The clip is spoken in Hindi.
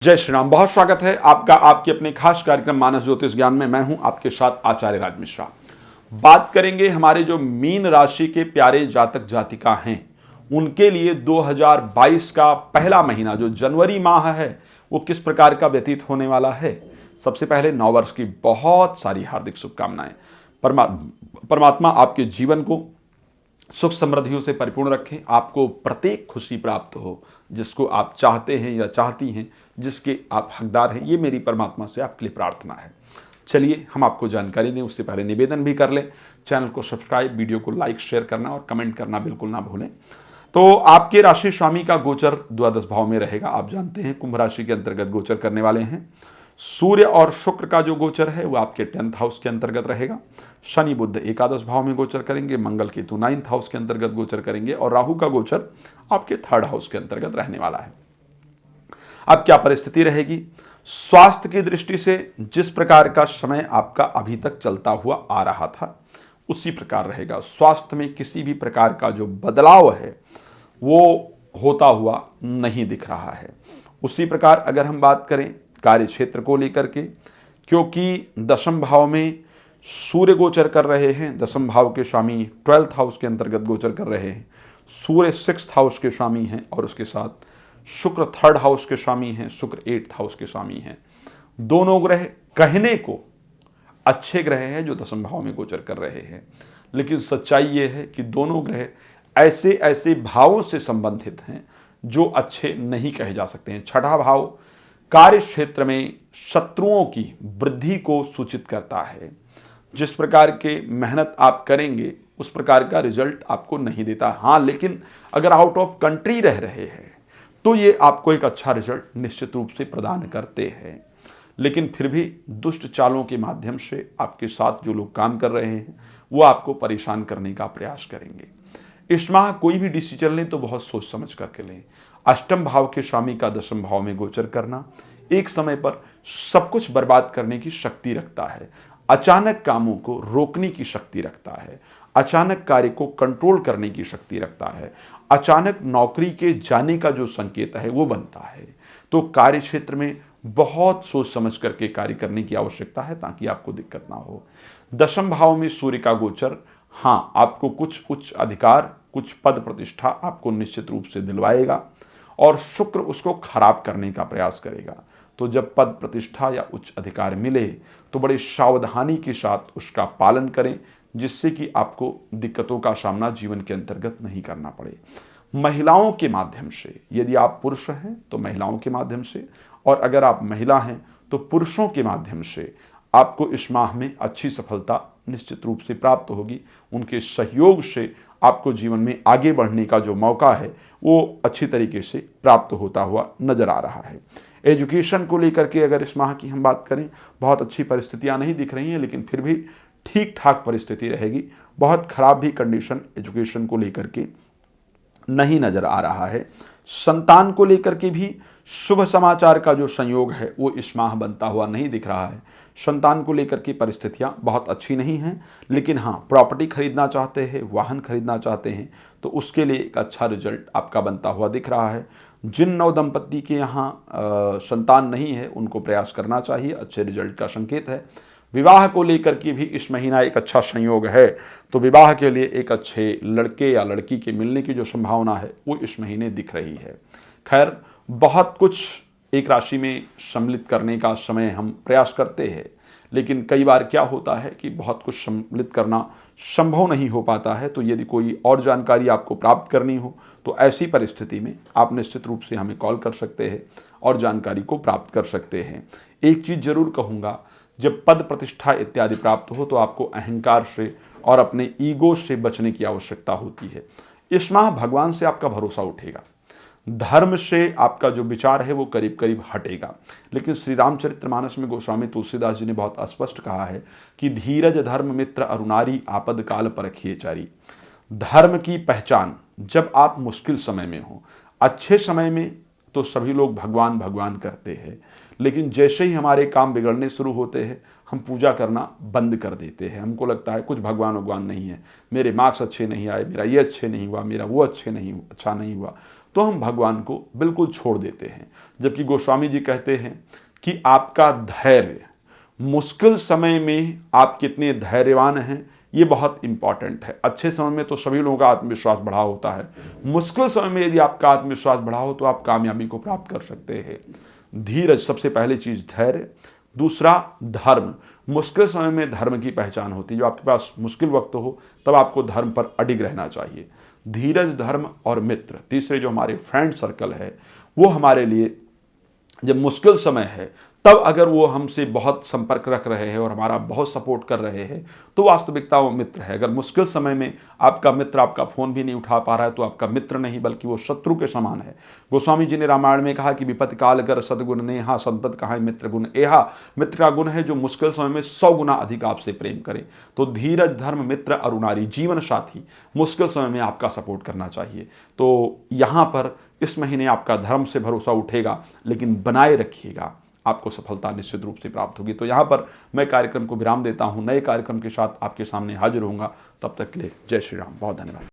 जय श्री राम। बहुत स्वागत है आपका आपके अपने खास कार्यक्रम मानस ज्योतिष ज्ञान में। मैं हूं आपके साथ आचार्य राज मिश्रा। बात करेंगे हमारे जो मीन राशि के प्यारे जातक जातिका हैं उनके लिए 2022 का पहला महीना जो जनवरी माह है वो किस प्रकार का व्यतीत होने वाला है। सबसे पहले नववर्ष की बहुत सारी हार्दिक शुभकामनाएं। परमात्मा आपके जीवन को सुख समृद्धियों से परिपूर्ण रखें, आपको प्रत्येक खुशी प्राप्त हो जिसको आप चाहते हैं या चाहती हैं, जिसके आप हकदार हैं। ये मेरी परमात्मा से आपके लिए प्रार्थना है। चलिए हम आपको जानकारी दें उससे पहले निवेदन भी कर लें, चैनल को सब्सक्राइब, वीडियो को लाइक शेयर करना और कमेंट करना बिल्कुल ना भूलें। तो आपके राशि स्वामी का गोचर द्वादश भाव में रहेगा। आप जानते हैं कुंभ राशि के अंतर्गत गोचर करने वाले हैं। सूर्य और शुक्र का जो गोचर है वो आपके 10th हाउस के अंतर्गत रहेगा। शनि बुध एकादश भाव में गोचर करेंगे, मंगल केतु 9th हाउस के अंतर्गत गोचर करेंगे और राहु का गोचर आपके 3rd हाउस के अंतर्गत रहने वाला है। अब क्या परिस्थिति रहेगी स्वास्थ्य की दृष्टि से? जिस प्रकार का समय आपका अभी तक चलता हुआ आ रहा था उसी प्रकार रहेगा। स्वास्थ्य में किसी भी प्रकार का जो बदलाव है वो होता हुआ नहीं दिख रहा है। उसी प्रकार अगर हम बात करें कार्य क्षेत्र को लेकर के, क्योंकि दशम भाव में सूर्य गोचर कर रहे हैं, दशम भाव के स्वामी 12th हाउस के अंतर्गत गोचर कर रहे हैं, सूर्य 6th हाउस के स्वामी हैं और उसके साथ शुक्र 3rd हाउस के स्वामी हैं, शुक्र 8th हाउस के स्वामी हैं। दोनों ग्रह कहने को अच्छे ग्रह हैं जो दशम भाव में गोचर कर रहे हैं, लेकिन सच्चाई ये है कि दोनों ग्रह ऐसे ऐसे भावों से संबंधित हैं जो अच्छे नहीं कहे जा सकते हैं। 6ठा भाव कार्य क्षेत्र में शत्रुओं की वृद्धि को सूचित करता है। जिस प्रकार के मेहनत आप करेंगे उस प्रकार का रिजल्ट आपको नहीं देता। हाँ, लेकिन अगर आउट ऑफ कंट्री रह रहे हैं तो ये आपको एक अच्छा रिजल्ट निश्चित रूप से प्रदान करते हैं। लेकिन फिर भी दुष्ट चालों के माध्यम से आपके साथ जो लोग काम कर रहे हैं वो आपको परेशान करने का प्रयास करेंगे। इस माह कोई भी डिसीजन लें तो बहुत सोच समझ करके लें। अष्टम भाव के स्वामी का दशम भाव में गोचर करना एक समय पर सब कुछ बर्बाद करने की शक्ति रखता है, अचानक कामों को रोकने की शक्ति रखता है, अचानक कार्य को कंट्रोल करने की शक्ति रखता है, अचानक नौकरी के जाने का जो संकेत है वो बनता है। तो कार्य क्षेत्र में बहुत सोच समझ करके कार्य करने की आवश्यकता है ताकि आपको दिक्कत ना हो। दशम भाव में सूर्य का गोचर, हाँ, आपको कुछ उच्च अधिकार, कुछ पद प्रतिष्ठा आपको निश्चित रूप से दिलवाएगा और शुक्र उसको खराब करने का प्रयास करेगा। तो जब पद प्रतिष्ठा या उच्च अधिकार मिले तो बड़ी सावधानी के साथ उसका पालन करें जिससे कि आपको दिक्कतों का सामना जीवन के अंतर्गत नहीं करना पड़े। महिलाओं के माध्यम से, यदि आप पुरुष हैं तो महिलाओं के माध्यम से, और अगर आप महिला हैं तो पुरुषों के माध्यम से आपको इस माह में अच्छी सफलता निश्चित रूप से प्राप्त होगी। उनके सहयोग से आपको जीवन में आगे बढ़ने का जो मौका है वो अच्छी तरीके से प्राप्त होता हुआ नजर आ रहा है। एजुकेशन को लेकर के अगर इस माह की हम बात करें, बहुत अच्छी परिस्थितियां नहीं दिख रही हैं, लेकिन फिर भी ठीक ठाक परिस्थिति रहेगी। बहुत खराब भी कंडीशन एजुकेशन को लेकर के नहीं नजर आ रहा है। संतान को लेकर के भी शुभ समाचार का जो संयोग है वो इस माह बनता हुआ नहीं दिख रहा है। संतान को लेकर की परिस्थितियां बहुत अच्छी नहीं हैं, लेकिन हाँ, प्रॉपर्टी खरीदना चाहते हैं, वाहन खरीदना चाहते हैं तो उसके लिए एक अच्छा रिजल्ट आपका बनता हुआ दिख रहा है। जिन नव दंपत्ति के यहाँ संतान नहीं है उनको प्रयास करना चाहिए, अच्छे रिजल्ट का संकेत है। विवाह को लेकर के भी इस महीना एक अच्छा संयोग है, तो विवाह के लिए एक अच्छे लड़के या लड़की के मिलने की जो संभावना है वो इस महीने दिख रही है। खैर, बहुत कुछ एक राशि में सम्मिलित करने का समय हम प्रयास करते हैं, लेकिन कई बार क्या होता है कि बहुत कुछ सम्मिलित करना संभव नहीं हो पाता है। तो यदि कोई और जानकारी आपको प्राप्त करनी हो तो ऐसी परिस्थिति में आप निश्चित रूप से हमें कॉल कर सकते हैं और जानकारी को प्राप्त कर सकते हैं। एक चीज़ जरूर कहूँगा, जब पद प्रतिष्ठा इत्यादि प्राप्त हो तो आपको अहंकार से और अपने ईगो से बचने की आवश्यकता होती है। इस माह भगवान से आपका भरोसा उठेगा, धर्म से आपका जो विचार है वो करीब करीब हटेगा। लेकिन श्री रामचरितमानस में गोस्वामी तुलसीदास जी ने बहुत स्पष्ट कहा है कि धीरज धर्म मित्र अरुणारी आपद काल परखिए चारी। धर्म की पहचान जब आप मुश्किल समय में हो, अच्छे समय में तो सभी लोग भगवान भगवान करते हैं, लेकिन जैसे ही हमारे काम बिगड़ने शुरू होते हैं हम पूजा करना बंद कर देते हैं। हमको लगता है कुछ भगवान भगवान नहीं है, मेरे मार्क्स अच्छे नहीं आए, मेरा ये अच्छे नहीं हुआ, मेरा वो अच्छा नहीं हुआ, तो हम भगवान को बिल्कुल छोड़ देते हैं। जबकि गोस्वामी जी कहते हैं कि आपका धैर्य, मुश्किल समय में आप कितने धैर्यवान हैं, ये बहुत इंपॉर्टेंट है। अच्छे समय में तो सभी लोगों का आत्मविश्वास बढ़ा होता है, मुश्किल समय में यदि आपका आत्मविश्वास बढ़ा हो तो आप कामयाबी को प्राप्त कर सकते हैं। धीरज, सबसे पहली चीज धैर्य। दूसरा धर्म, मुश्किल समय में धर्म की पहचान होती है। जब आपके पास मुश्किल वक्त हो तब आपको धर्म पर अडिग रहना चाहिए। धीरज, धर्म और मित्र। तीसरे जो हमारे फ्रेंड सर्कल है वो हमारे लिए जब मुश्किल समय है तब अगर वो हमसे बहुत संपर्क रख रहे हैं और हमारा बहुत सपोर्ट कर रहे हैं तो वास्तविकता वो मित्र है। अगर मुश्किल समय में आपका मित्र आपका फोन भी नहीं उठा पा रहा है तो आपका मित्र नहीं बल्कि वो शत्रु के समान है। गोस्वामी जी ने रामायण में कहा कि विपत्ति काल कर सदगुण नेहा संतत कहा मित्र गुण एहा। मित्र का गुण है जो मुश्किल समय में 100 गुना अधिक आपसे प्रेम करे। तो धीरज, धर्म, मित्र, अरुणारी, जीवन साथी मुश्किल समय में आपका सपोर्ट करना चाहिए। तो यहाँ पर इस महीने आपका धर्म से भरोसा उठेगा, लेकिन बनाए रखिएगा, आपको सफलता निश्चित रूप से प्राप्त होगी। तो यहाँ पर मैं कार्यक्रम को विराम देता हूँ। नए कार्यक्रम के साथ आपके सामने हाजिर होऊंगा। तब तक के लिए जय श्री राम। बहुत धन्यवाद।